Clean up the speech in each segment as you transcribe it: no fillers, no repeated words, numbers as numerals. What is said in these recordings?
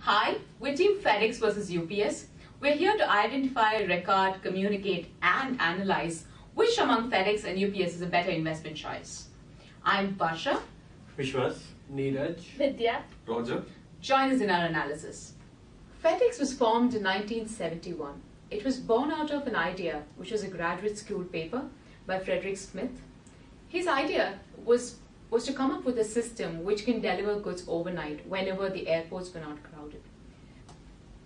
Hi, we're Team FedEx versus UPS. We're here to identify, record, communicate, and analyze which among FedEx and UPS is a better investment choice. I'm Basha. Vishwas, Neeraj, Vidya. Roger. Join us in our analysis. FedEx was formed in 1971. It was born out of an idea, which was a graduate school paper by Frederick Smith. His idea was to come up with a system which can deliver goods overnight whenever the airports were not crowded.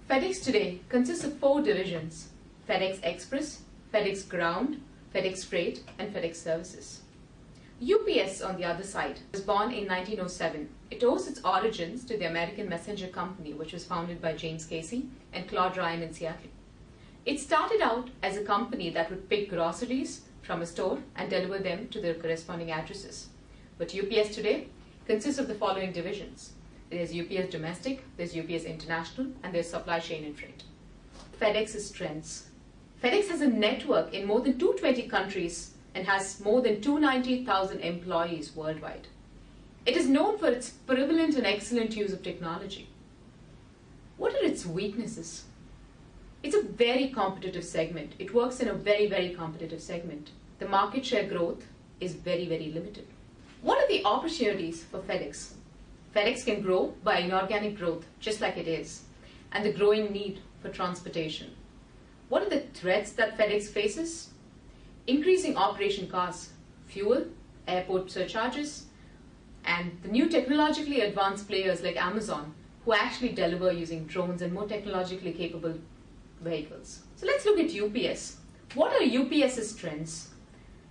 FedEx today consists of 4 divisions: FedEx Express, FedEx Ground, FedEx Freight, and FedEx Services. UPS, on the other side, was born in 1907. It owes its origins to the American Messenger Company, which was founded by James Casey and Claude Ryan in Seattle. It started out as a company that would pick groceries from a store and deliver them to their corresponding addresses. But UPS today consists of the following divisions. There's UPS Domestic, there's UPS International, and there's Supply Chain and Freight. FedEx's strengths. FedEx has a network in more than 220 countries and has more than 290,000 employees worldwide. It is known for its prevalent and excellent use of technology. What are its weaknesses? It's a very competitive segment. It works in a very, very competitive segment. The market share growth is very, very limited. What are the opportunities for FedEx? FedEx can grow by inorganic growth, just like it is, and the growing need for transportation. What are the threats that FedEx faces? Increasing operation costs, fuel, airport surcharges, and the new technologically advanced players like Amazon, who actually deliver using drones and more technologically capable vehicles. So let's look at UPS. What are UPS's strengths?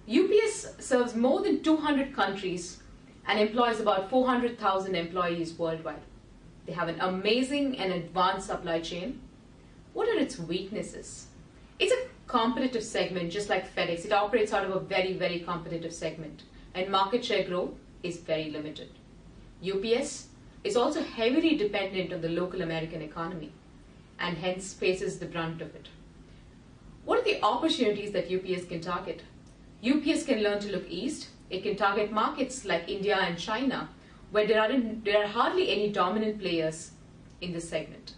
UPS serves more than 200 countries and employs about 400,000 employees worldwide. They have an amazing and advanced supply chain. What are its weaknesses? It's a competitive segment, just like FedEx. It operates out of a very, very competitive segment, and market share growth is very limited. UPS is also heavily dependent on the local American economy and hence faces the brunt of it. What are the opportunities that UPS can target? UPS can learn to look east. It can target markets like India and China, where there are hardly any dominant players in this segment.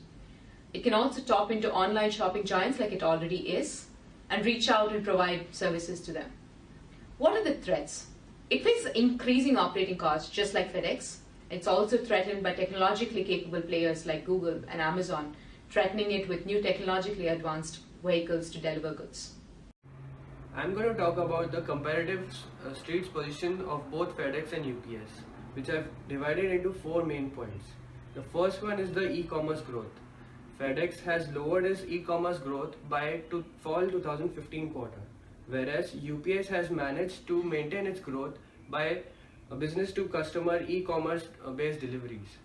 It can also tap into online shopping giants like it already is and reach out and provide services to them. What are the threats? It faces increasing operating costs, just like FedEx. It's also threatened by technologically capable players like Google and Amazon, threatening it with new technologically advanced vehicles to deliver goods. I'm going to talk about the comparative streets position of both FedEx and UPS, which I've divided into 4 main points. The first one is the e-commerce growth. FedEx has lowered its e-commerce growth by fall 2015 quarter, whereas UPS has managed to maintain its growth by business to customer e-commerce based deliveries.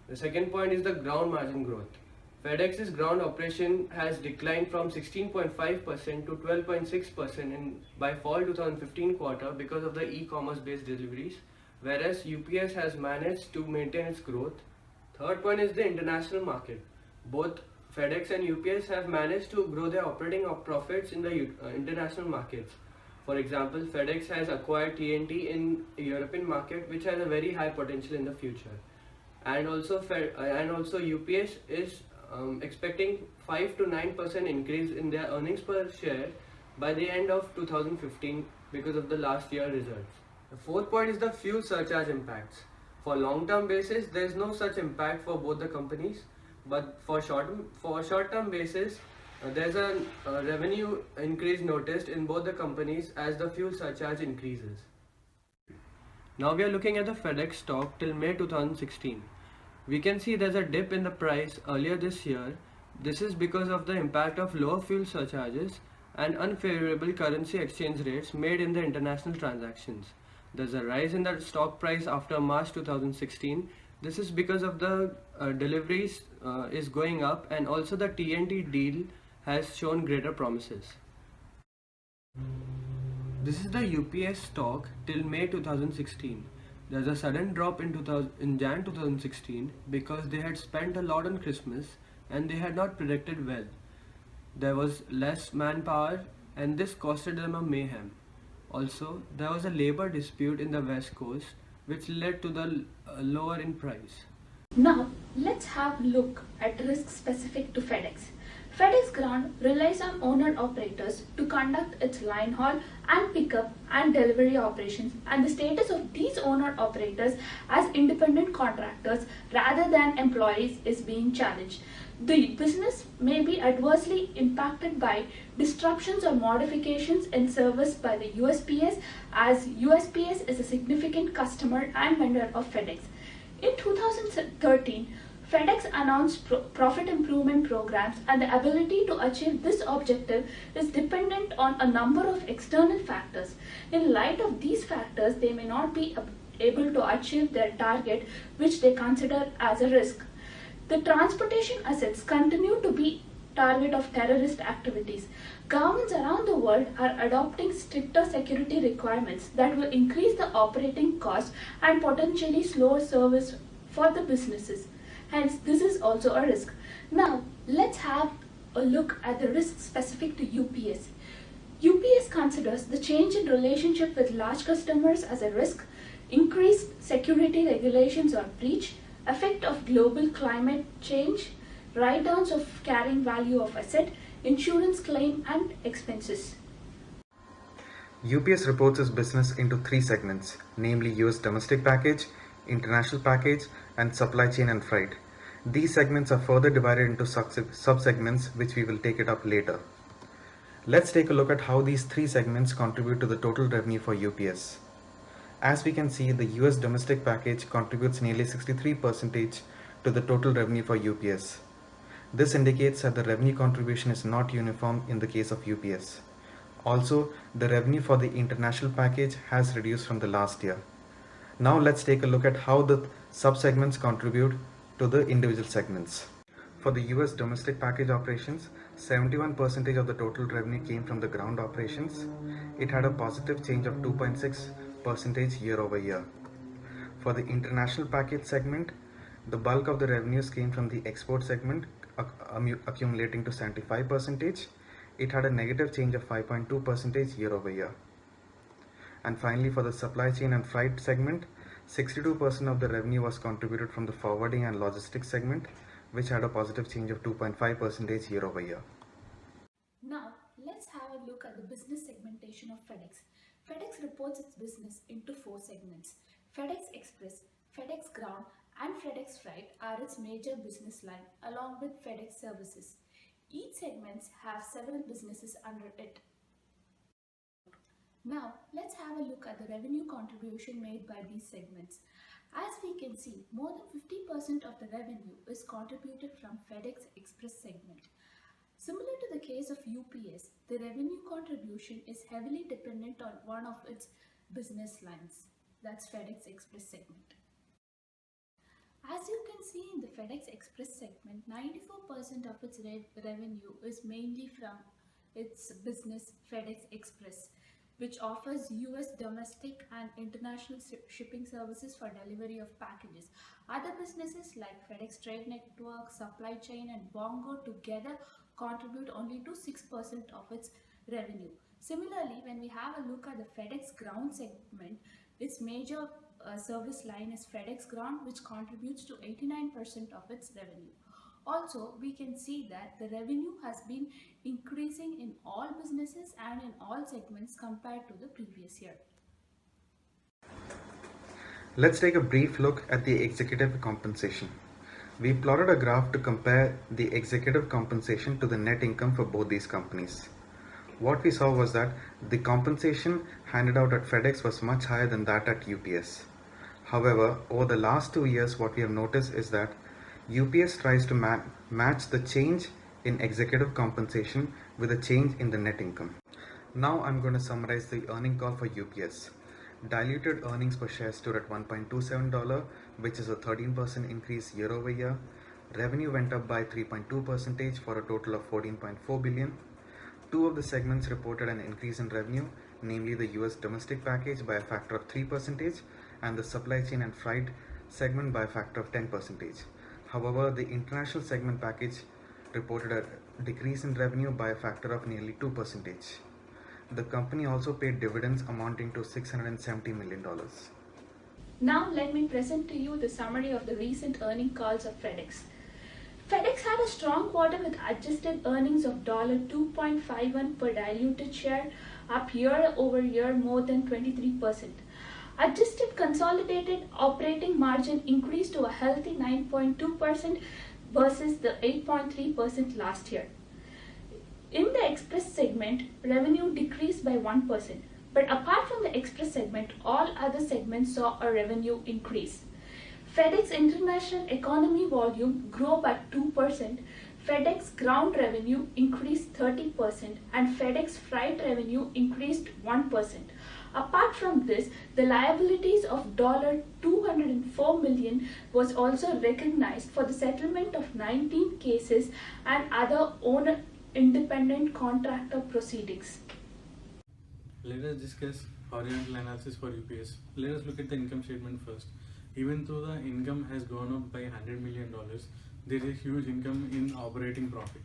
The second point is the ground margin growth. FedEx's ground operation has declined from 16.5% to 12.6% by fall 2015 quarter because of the e-commerce based deliveries, whereas UPS has managed to maintain its growth. Third point is the international market. Both FedEx and UPS have managed to grow their operating profits in the international markets. For example, FedEx has acquired TNT in European market, which has a very high potential in the future. And also UPS is expecting 5 to 9% increase in their earnings per share by the end of 2015 because of the last year results. The fourth point is the fuel surcharge impacts. For long-term basis, there is no such impact for both the companies, but for short-term basis, there's a revenue increase noticed in both the companies as the fuel surcharge increases. Now we are looking at the FedEx stock till May 2016. We can see there's a dip in the price earlier this year. This is because of the impact of lower fuel surcharges and unfavorable currency exchange rates made in the international transactions. There's a rise in the stock price after March 2016. This is because of the deliveries is going up, and also the TNT deal has shown greater promises. This is the UPS stock till May 2016. There's a sudden drop in Jan 2016 because they had spent a lot on Christmas and they had not predicted well. There was less manpower and this costed them a mayhem. Also, there was a labor dispute in the West Coast which led to the lower in price. Now, let's have a look at risks specific to FedEx. FedEx Ground relies on owner-operators to conduct its line haul and pickup and delivery operations, and the status of these owner-operators as independent contractors rather than employees is being challenged. The business may be adversely impacted by disruptions or modifications in service by the USPS, as USPS is a significant customer and vendor of FedEx. In 2013, FedEx announced profit improvement programs, and the ability to achieve this objective is dependent on a number of external factors. In light of these factors, they may not be able to achieve their target, which they consider as a risk. The transportation assets continue to be target of terrorist activities. Governments around the world are adopting stricter security requirements that will increase the operating cost and potentially slow service for the businesses. Hence, this is also a risk. Now, let's have a look at the risks specific to UPS. UPS considers the change in relationship with large customers as a risk, increased security regulations or breach, effect of global climate change, write-downs of carrying value of asset, insurance claim and expenses. UPS reports its business into three segments, namely US domestic package, international package, and supply chain and freight. These segments are further divided into sub-segments, which we will take it up later. Let's take a look at how these three segments contribute to the total revenue for UPS. As we can see, the US domestic package contributes nearly 63% to the total revenue for UPS. This indicates that the revenue contribution is not uniform in the case of UPS. Also, the revenue for the international package has reduced from the last year. Now let's take a look at how the sub-segments contribute to the individual segments. For the US domestic package operations, 71% of the total revenue came from the ground operations. It had a positive change of 2.6% year over year. For the international package segment, the bulk of the revenues came from the export segment, accumulating to 75%. It had a negative change of 5.2% year over year. And finally, for the supply chain and freight segment, 62% of the revenue was contributed from the forwarding and logistics segment, which had a positive change of 2.5% year over year. Now, let's have a look at the business segmentation of FedEx. FedEx reports its business into four segments. FedEx Express, FedEx Ground, and FedEx Freight are its major business line, along with FedEx Services. Each segment has several businesses under it. Now, let's have a look at the revenue contribution made by these segments. As we can see, more than 50% of the revenue is contributed from FedEx Express segment. Similar to the case of UPS, the revenue contribution is heavily dependent on one of its business lines, that's FedEx Express segment. As you can see in the FedEx Express segment, 94% of its revenue is mainly from its business FedEx Express, which offers US domestic and international shipping services for delivery of packages. Other businesses like FedEx Trade Network, Supply Chain and Bongo together contribute only to 6% of its revenue. Similarly, when we have a look at the FedEx Ground segment, its major service line is FedEx Ground, which contributes to 89% of its revenue. Also, we can see that the revenue has been increasing in all businesses and in all segments compared to the previous year. Let's take a brief look at the executive compensation. We plotted a graph to compare the executive compensation to the net income for both these companies. What we saw was that the compensation handed out at FedEx was much higher than that at UPS. However, over the last 2 years, what we have noticed is that UPS tries to match the change in executive compensation with a change in the net income. Now I'm going to summarize the earning call for UPS. Diluted earnings per share stood at $1.27, which is a 13% increase year over year. Revenue went up by 3.2% for a total of $14.4 billion. Two of the segments reported an increase in revenue, namely the US domestic package by a factor of 3% and the supply chain and freight segment by a factor of 10%. However, the international segment package reported a decrease in revenue by a factor of nearly 2%. The company also paid dividends amounting to $670 million. Now let me present to you the summary of the recent earning calls of FedEx. FedEx had a strong quarter with adjusted earnings of $2.51 per diluted share, up year over year more than 23%. Adjusted consolidated operating margin increased to a healthy 9.2% versus the 8.3% last year. In the Express segment, revenue decreased by 1%, but apart from the Express segment, all other segments saw a revenue increase. FedEx International Economy volume grew by 2%, FedEx Ground revenue increased 30%, and FedEx Freight revenue increased 1%. Apart from this, the liabilities of $204 million was also recognized for the settlement of 19 cases and other owner independent contractor proceedings. Let us discuss horizontal analysis for UPS. Let us look at the income statement first. Even though the income has gone up by $100 million, there is a huge income in operating profit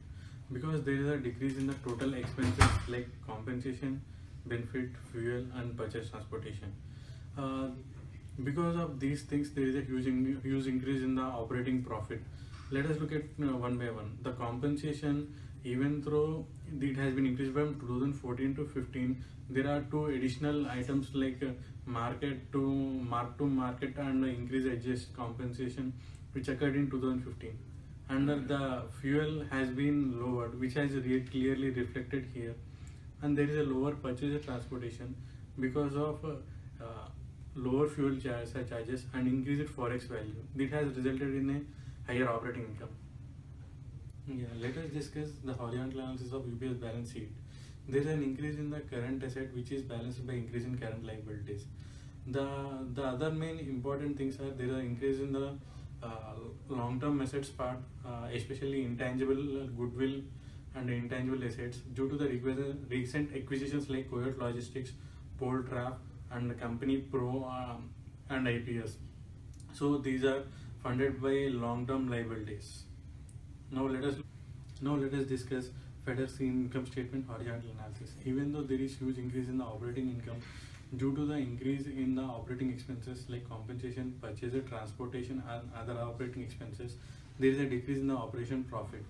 because there is a decrease in the total expenses like compensation, benefit, fuel, and purchase transportation. Because of these things, there is a huge increase in the operating profit. Let us look at one by one. The compensation, even though it has been increased from 2014 to 15, there are two additional items like mark to market and increase adjust compensation which occurred in 2015. And the fuel has been lowered, which has clearly reflected here. And there is a lower purchase transportation because of lower fuel charges and increased forex value. This has resulted in a higher operating income. Let us discuss the horizontal analysis of UPS balance sheet. There is an increase in the current asset which is balanced by increase in current liabilities. The other main important things are there is an increase in the long-term assets part, especially intangible goodwill and intangible assets due to the recent acquisitions like Coyote Logistics, Poltraf, and Company Pro and IPS. So these are funded by long-term liabilities. Now let us discuss FedEx income statement horizontal analysis. Even though there is huge increase in the operating income due to the increase in the operating expenses like compensation, purchase, transportation, and other operating expenses, there is a decrease in the operation profit.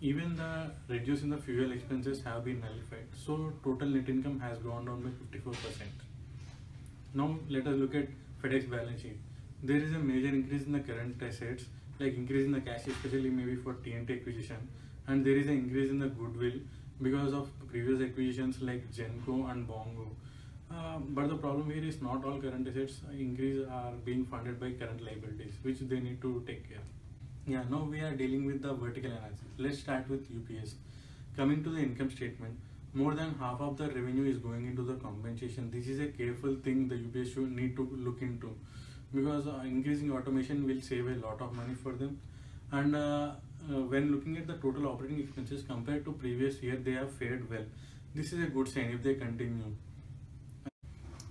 Even the reduce in the fuel expenses have been nullified. So total net income has gone down by 54%. Now let us look at FedEx balance sheet. There is a major increase in the current assets, like increase in the cash, especially maybe for TNT acquisition, and there is an increase in the goodwill because of previous acquisitions like Genco and Bongo. But the problem here is not all current assets increase are being funded by current liabilities, which they need to take care. Now we are dealing with the vertical analysis. Let's start with UPS. Coming to the income statement, more than half of the revenue is going into the compensation. This is a careful thing the UPS should need to look into because increasing automation will save a lot of money for them. And when looking at the total operating expenses compared to previous year, they have fared well. This is a good sign if they continue.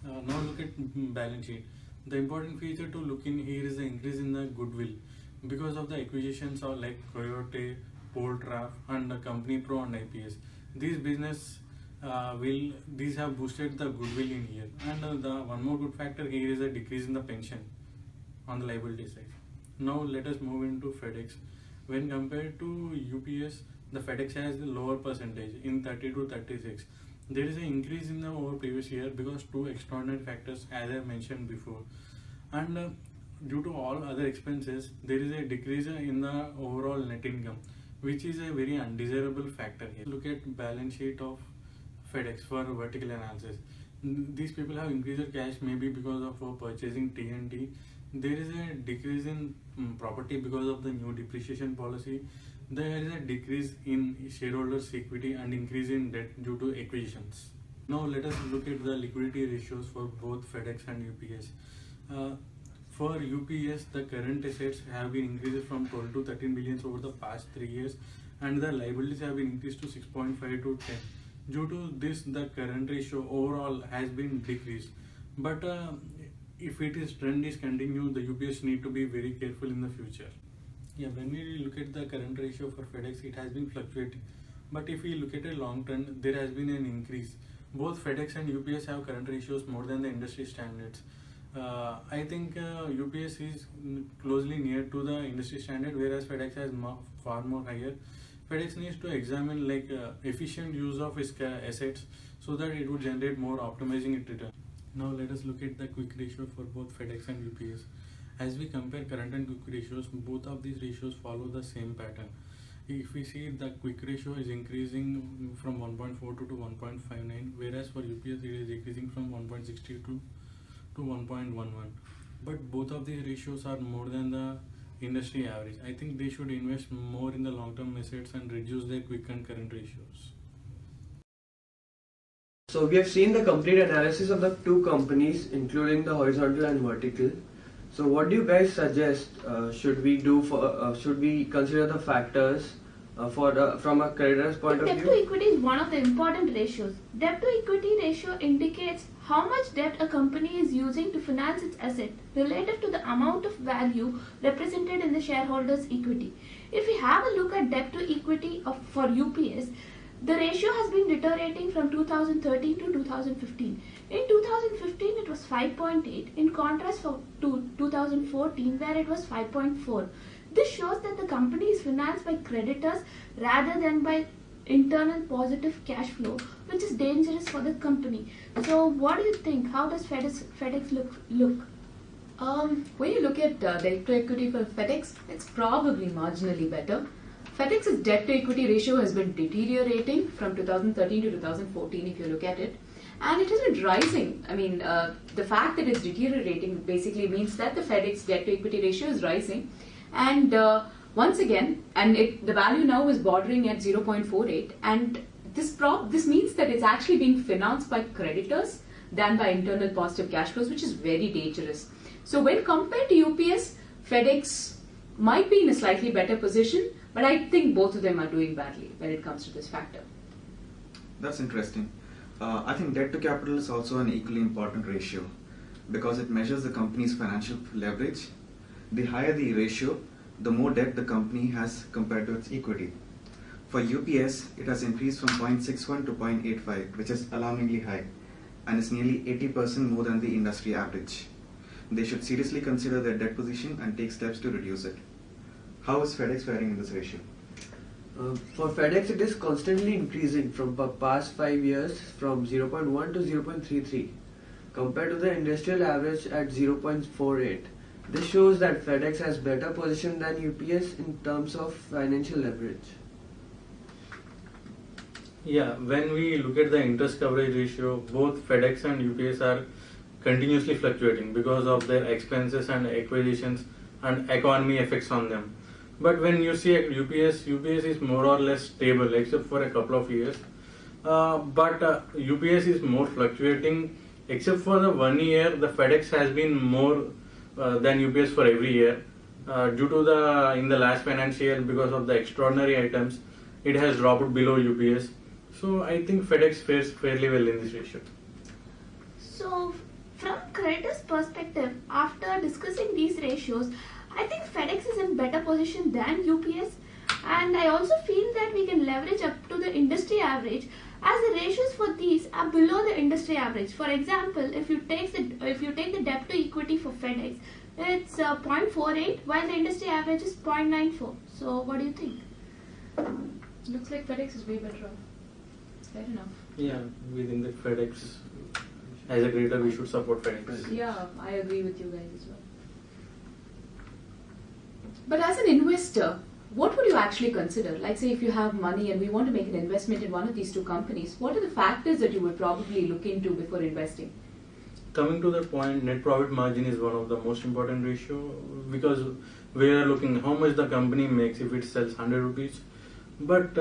Now look at balance sheet. The important feature to look in here is the increase in the goodwill because of the acquisitions of like Coyote, Poltraf, and Company Pro and IPS. These these have boosted the goodwill in here. And the one more good factor here is a decrease in the pension on the liability side. Now let us move into FedEx. When compared to UPS, the FedEx has the lower percentage in 30 to 36. There is an increase in the over previous year because two extraordinary factors as I mentioned before. And due to all other expenses, there is a decrease in the overall net income, which is a very undesirable factor here. Look at balance sheet of FedEx for vertical analysis. These people have increased their cash maybe because of purchasing TNT. There is a decrease in property because of the new depreciation policy. There is a decrease in shareholders' equity and increase in debt due to acquisitions. Now let us look at the liquidity ratios for both FedEx and UPS. For UPS, the current assets have been increased from 12 to 13 billion over the past 3 years, and the liabilities have been increased to 6.5 to 10. Due to this, the current ratio overall has been decreased. But if trend is continued, the UPS need to be very careful in the future. When we look at the current ratio for FedEx, it has been fluctuating. But if we look at a long trend, there has been an increase. Both FedEx and UPS have current ratios more than the industry standards. I think UPS is closely near to the industry standard, whereas FedEx has far more higher. FedEx needs to examine efficient use of its assets so that it would generate more optimizing its return. Now let us look at the quick ratio for both FedEx and UPS. As we compare current and quick ratios, both of these ratios follow the same pattern. If we see the quick ratio is increasing from 1.42 to 1.59, whereas for UPS it is decreasing from 1.62 to 1.11. But both of these ratios are more than the industry average. I think they should invest more in the long-term assets and reduce their quick and current ratios. So we have seen the complete analysis of the two companies, including the horizontal and vertical. So what do you guys suggest should we do for should we consider the factors from a creditor's point of Debt view? to equity is one of the important ratios. Debt to equity ratio indicates how much debt a company is using to finance its asset relative to the amount of value represented in the shareholders' equity. If we have a look at debt to equity for UPS, the ratio has been deteriorating from 2013 to 2015. In 2015, it was 5.8, in contrast to 2014, where it was 5.4. This shows that the company is financed by creditors rather than by internal positive cash flow, which is dangerous for the company. So, what do you think? How does FedEx look? When you look at debt to equity for FedEx, it's probably marginally better. FedEx's debt to equity ratio has been deteriorating from 2013 to 2014 if you look at it, and it has been rising. I mean, the fact that it's deteriorating basically means that the FedEx debt to equity ratio is rising, and once again, the value now is bordering at 0.48, and this means that it's actually being financed by creditors than by internal positive cash flows, which is very dangerous. So when compared to UPS, FedEx might be in a slightly better position, but I think both of them are doing badly when it comes to this factor. That's interesting. I think debt to capital is also an equally important ratio because it measures the company's financial leverage. The higher the ratio, the more debt the company has compared to its equity. For UPS, it has increased from 0.61 to 0.85, which is alarmingly high, and is nearly 80% more than the industry average. They should seriously consider their debt position and take steps to reduce it. How is FedEx faring in this ratio? For FedEx, it is constantly increasing from the past 5 years from 0.1 to 0.33 compared to the industrial average at 0.48. This shows that FedEx has better position than UPS in terms of financial leverage. Yeah, when we look at the interest coverage ratio, both FedEx and UPS are continuously fluctuating because of their expenses and acquisitions and economy effects on them. But when you see UPS is more or less stable except for a couple of years. But UPS is more fluctuating except for the 1 year. The FedEx has been more than UPS for every year. Due to in the last financial year, because of the extraordinary items, it has dropped below UPS. So I think FedEx fares fairly well in this ratio. So, from creditors' perspective, after discussing these ratios, I think FedEx is in better position than UPS, and I also feel that we can leverage up to the industry average as the ratios for these are below the industry average. For example, if you take the debt to equity for FedEx, it's 0.48 while the industry average is 0.94. So what do you think? Looks like FedEx is way better off. Fair enough. Yeah, within the FedEx, as a creator, we should support FedEx. Yeah, I agree with you guys as well. But as an investor, what would you actually consider? Like say if you have money and we want to make an investment in one of these two companies, what are the factors that you would probably look into before investing? Coming to that point, net profit margin is one of the most important ratio because we are looking how much the company makes if it sells 100 rupees. But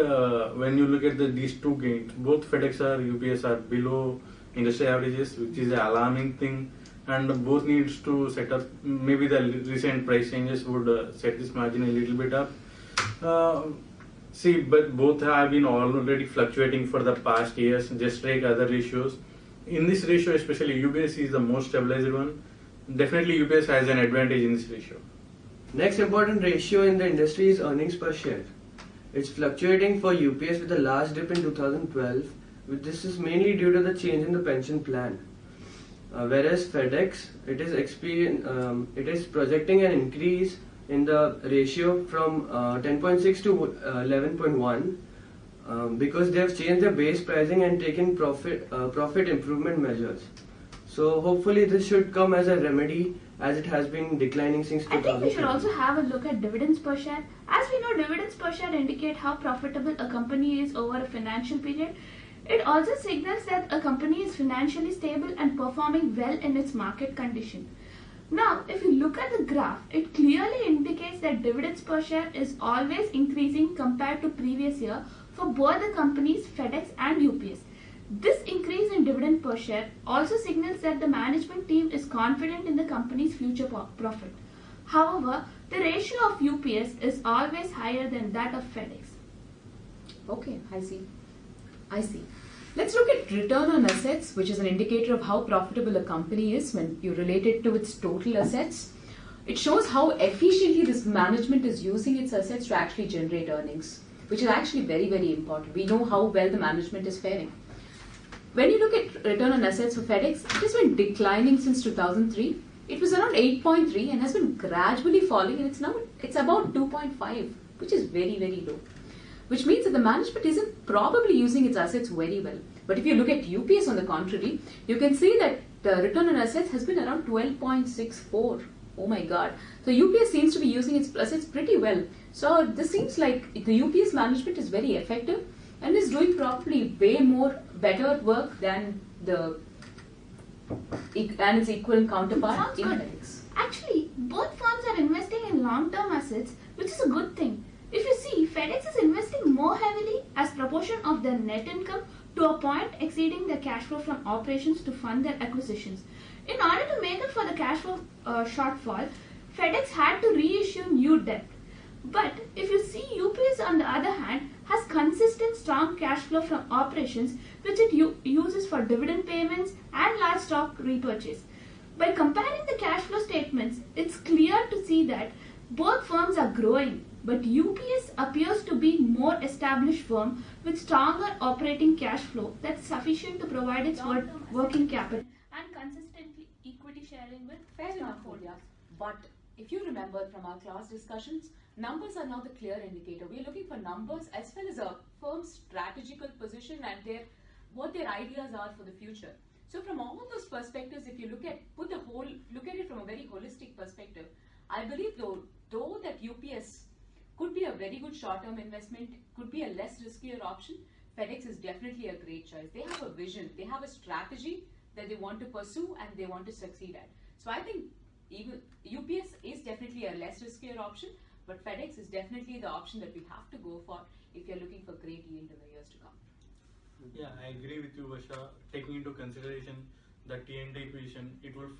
when you look at these two gains, both FedEx or UPS are below industry averages, which is an alarming thing. And both needs to set up, maybe the recent price changes would set this margin a little bit up. But both have been already fluctuating for the past years, just like other ratios. In this ratio, especially UPS is the most stabilized one. Definitely UPS has an advantage in this ratio. Next important ratio in the industry is earnings per share. It's fluctuating for UPS with the last dip in 2012. This is mainly due to the change in the pension plan. whereas FedEx it is projecting an increase in the ratio from 10.6 to 11.1 because they have changed their base pricing and taken profit improvement measures. So hopefully this should come as a remedy, as it has been declining since I 2000. think we should also have a look at dividends per share. As we know, dividends per share indicate how profitable a company is over a financial period. It also signals that a company is financially stable and performing well in its market condition. Now, if you look at the graph, it clearly indicates that dividends per share is always increasing compared to previous year for both the companies FedEx and UPS. This increase in dividend per share also signals that the management team is confident in the company's future profit. However, the ratio of UPS is always higher than that of FedEx. Okay, I see. Let's look at return on assets, which is an indicator of how profitable a company is when you relate it to its total assets. It shows how efficiently this management is using its assets to actually generate earnings, which is actually very, very important. We know how well the management is faring. When you look at return on assets for FedEx, it has been declining since 2003. It was around 8.3 and has been gradually falling, and it's about 2.5, which is very, very low. Which means that the management isn't probably using its assets very well. But if you look at UPS on the contrary, you can see that the return on assets has been around 12.64. Oh my god. So UPS seems to be using its assets pretty well. So this seems like the UPS management is very effective and is doing probably way more better work than its equal counterpart in FedEx. Actually, both firms are investing in long-term assets, which is a good thing. If you see, FedEx is investing more heavily as proportion of their net income to a point exceeding their cash flow from operations to fund their acquisitions. In order to make up for the cash flow shortfall, FedEx had to reissue new debt. But if you see, UPS on the other hand has consistent strong cash flow from operations, which it uses for dividend payments and large stock repurchase. By comparing the cash flow statements, it's clear to see that both firms are growing, but UPS appears to be more established firm with stronger operating cash flow that's sufficient to provide its working capital and consistently equity sharing with Fair enough, stockholders. Vidya. But if you remember from our class discussions, numbers are now the clear indicator. We are looking for numbers as well as a firm's strategical position and what their ideas are for the future. So from all those perspectives, if you look at it from a very holistic perspective, I believe though that UPS could be a very good short-term investment, could be a less riskier option, FedEx is definitely a great choice. They have a vision, they have a strategy that they want to pursue and they want to succeed at. So I think even UPS is definitely a less riskier option, but FedEx is definitely the option that we have to go for if you're looking for great yield in the years to come. Yeah, I agree with you, Vasha. Taking into consideration the TNT acquisition, it will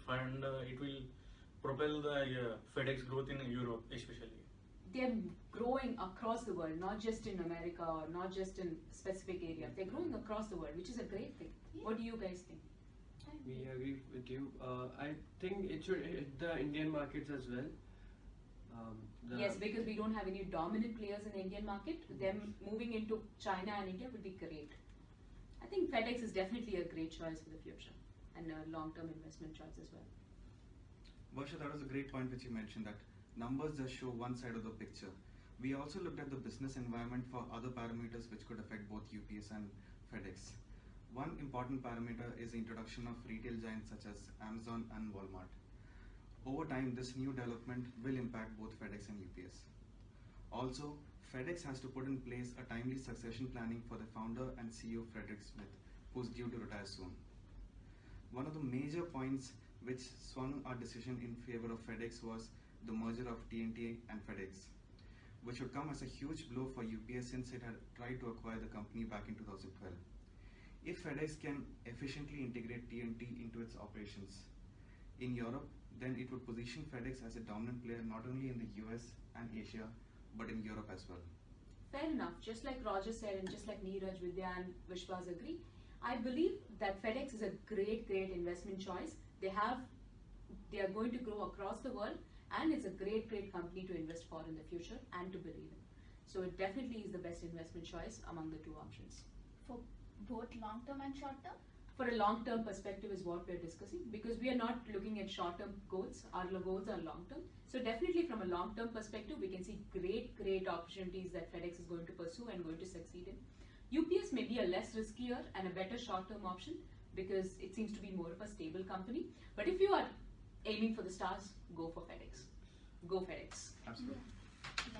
propel the FedEx growth in Europe, especially. They're growing across the world, not just in America or not just in specific areas. They're growing across the world, which is a great thing. Yeah. What do you guys think? We agree with you. I think it should hit the Indian markets as well. Yes, because we don't have any dominant players in the Indian market. Them moving into China and India would be great. I think FedEx is definitely a great choice for the future and a long-term investment choice as well. Varsha, that was a great point which you mentioned, that numbers just show one side of the picture. We also looked at the business environment for other parameters which could affect both UPS and FedEx. One important parameter is the introduction of retail giants such as Amazon and Walmart. Over time, this new development will impact both FedEx and UPS. Also, FedEx has to put in place a timely succession planning for the founder and CEO Frederick Smith, who's due to retire soon. One of the major points which swung our decision in favor of FedEx was the merger of TNT and FedEx, which would come as a huge blow for UPS since it had tried to acquire the company back in 2012. If FedEx can efficiently integrate TNT into its operations in Europe, then it would position FedEx as a dominant player not only in the US and Asia, but in Europe as well. Fair enough. Just like Roger said and just like Neeraj, Vidya and Vishwas agree, I believe that FedEx is a great investment choice. They are going to grow across the world and it's a great company to invest for in the future and to believe in. So it definitely is the best investment choice among the two options. For both long-term and short-term? for a long-term perspective is what we're discussing, because we are not looking at short-term goals. Our goals are long-term. So definitely from a long-term perspective, we can see great opportunities that FedEx is going to pursue and going to succeed in. UPS may be a less riskier and a better short-term option because it seems to be more of a stable company. But if you are aiming for the stars, go for FedEx. Go FedEx. Absolutely. Yeah.